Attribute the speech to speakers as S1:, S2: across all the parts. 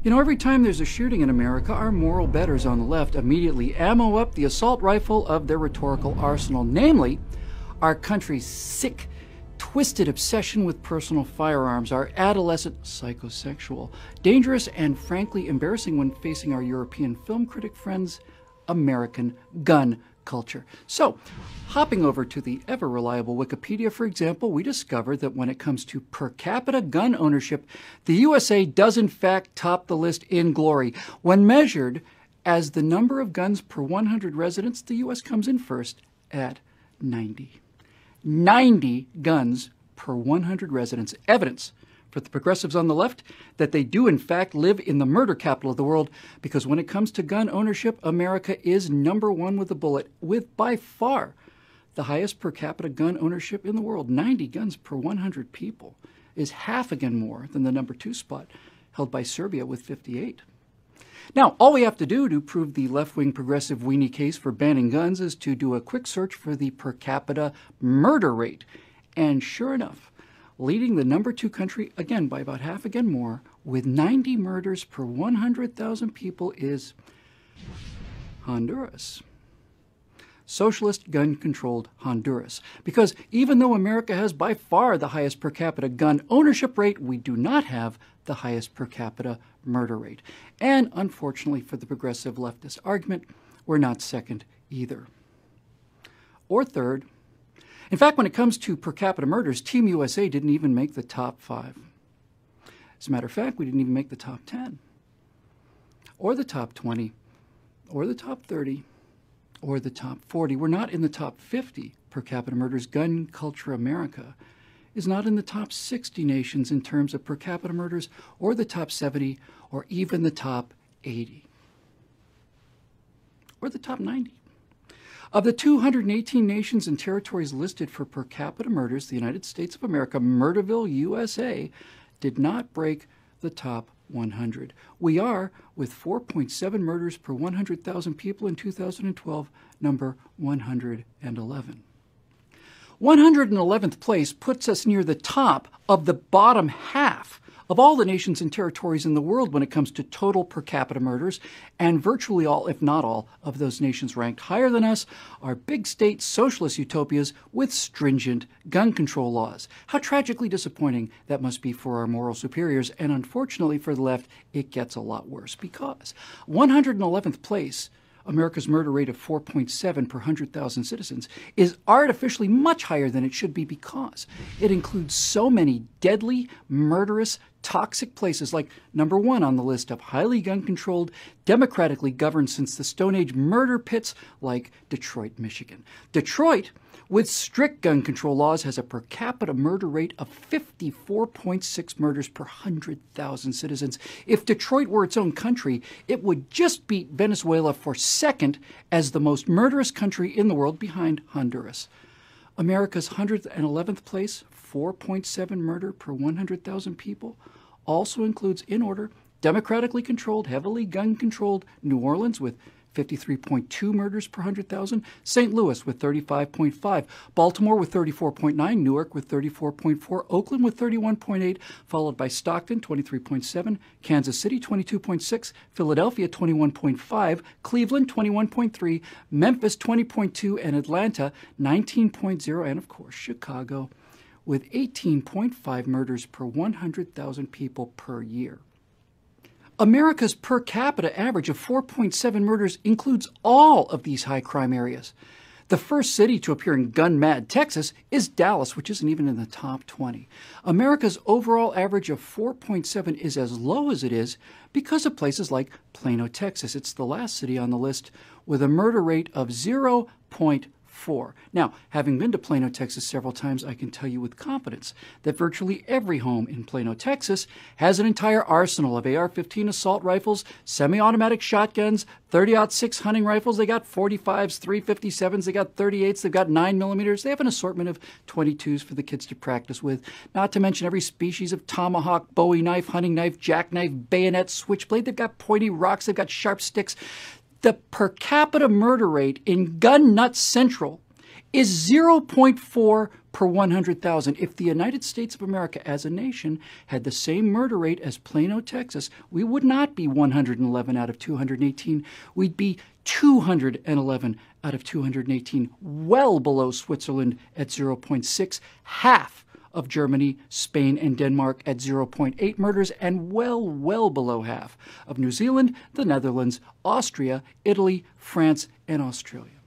S1: You know, every time there's a shooting in America, our moral betters on the left immediately ammo up the assault rifle of their rhetorical arsenal, namely, our country's sick, twisted obsession with personal firearms, our adolescent psychosexual, dangerous and frankly embarrassing when facing our European film critic friends, American gun culture. So, hopping over to the ever-reliable Wikipedia, for example, we discover that when it comes to per capita gun ownership, the USA does in fact top the list in glory. When measured as the number of guns per 100 residents, the US comes in first at 90. 90 guns per 100 residents. Evidence for the progressives on the left that they do in fact live in the murder capital of the world, because when it comes to gun ownership, America is number one with a bullet, with by far the highest per capita gun ownership in the world. 90 guns per 100 people is half again more than the number 2 spot held by Serbia with 58. Now, all we have to do to prove the left-wing progressive weenie case for banning guns is to do a quick search for the per capita murder rate. And sure enough, leading the number 2 country, again by about half again more, with 90 murders per 100,000 people is Honduras. Socialist gun-controlled Honduras. Because even though America has by far the highest per capita gun ownership rate, we do not have the highest per capita murder rate. And unfortunately for the progressive leftist argument, we're not second either. Or third. In fact, when it comes to per capita murders, Team USA didn't even make the top 5. As a matter of fact, we didn't even make the top 10, or the top 20, or the top 30, or the top 40. We're not in the top 50 per capita murders. Gun Culture America is not in the top 60 nations in terms of per capita murders, or the top 70, or even the top 80, or the top 90. Of the 218 nations and territories listed for per capita murders, the United States of America, Murderville, USA, did not break the top 100. We are, with 4.7 murders per 100,000 people in 2012, number 111. 111th place puts us near the top of the bottom half of all the nations and territories in the world when it comes to total per capita murders, and virtually all, if not all, of those nations ranked higher than us are big state socialist utopias with stringent gun control laws. How tragically disappointing that must be for our moral superiors, and unfortunately for the left, it gets a lot worse, because 111th place, America's murder rate of 4.7 per 100,000 citizens, is artificially much higher than it should be, because it includes so many deadly, murderous, toxic places like number 1 on the list of highly gun-controlled, democratically governed since the Stone Age murder pits like Detroit, Michigan. Detroit, with strict gun control laws, has a per capita murder rate of 54.6 murders per 100,000 citizens. If Detroit were its own country, it would just beat Venezuela for second as the most murderous country in the world, behind Honduras. America's 111th place, 4.7 murder per 100,000 people, also includes, in order, democratically controlled, heavily gun-controlled New Orleans with 53.2 murders per 100,000, St. Louis with 35.5, Baltimore with 34.9, Newark with 34.4, Oakland with 31.8, followed by Stockton 23.7, Kansas City 22.6, Philadelphia 21.5, Cleveland 21.3, Memphis 20.2, and Atlanta 19.0, and of course Chicago with 18.5 murders per 100,000 people per year. America's per capita average of 4.7 murders includes all of these high crime areas. The first city to appear in gun-mad Texas is Dallas, which isn't even in the top 20. America's overall average of 4.7 is as low as it is because of places like Plano, Texas. It's the last city on the list with a murder rate of 0.4. Now, having been to Plano, Texas several times, I can tell you with confidence that virtually every home in Plano, Texas has an entire arsenal of AR-15 assault rifles, semi-automatic shotguns, 30-06 hunting rifles. They got 45s, 357s, they got 38s, they've got 9mm. They have an assortment of 22s for the kids to practice with, not to mention every species of tomahawk, bowie knife, hunting knife, jackknife, bayonet, switchblade. They've got pointy rocks, they've got sharp sticks. The per capita murder rate in Gun Nut Central is 0.4 per 100,000. If the United States of America as a nation had the same murder rate as Plano, Texas, we would not be 111 out of 218. We'd be 211 out of 218, well below Switzerland at 0.6, half of Germany, Spain, and Denmark at 0.8 murders, and well below half of New Zealand, the Netherlands, Austria, Italy, France, and Australia.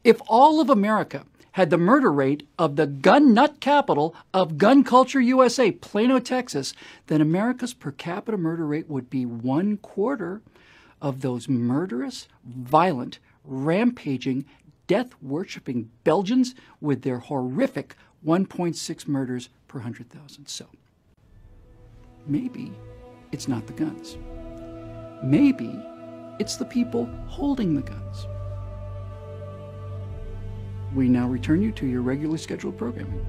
S1: If all of America had the murder rate of the gun nut capital of gun culture USA, Plano, Texas, then America's per capita murder rate would be 1/4 of those murderous, violent, rampaging, death-worshipping Belgians with their horrific 1.6 murders per 100,000. So maybe it's not the guns. Maybe it's the people holding the guns. We now return you to your regularly scheduled programming.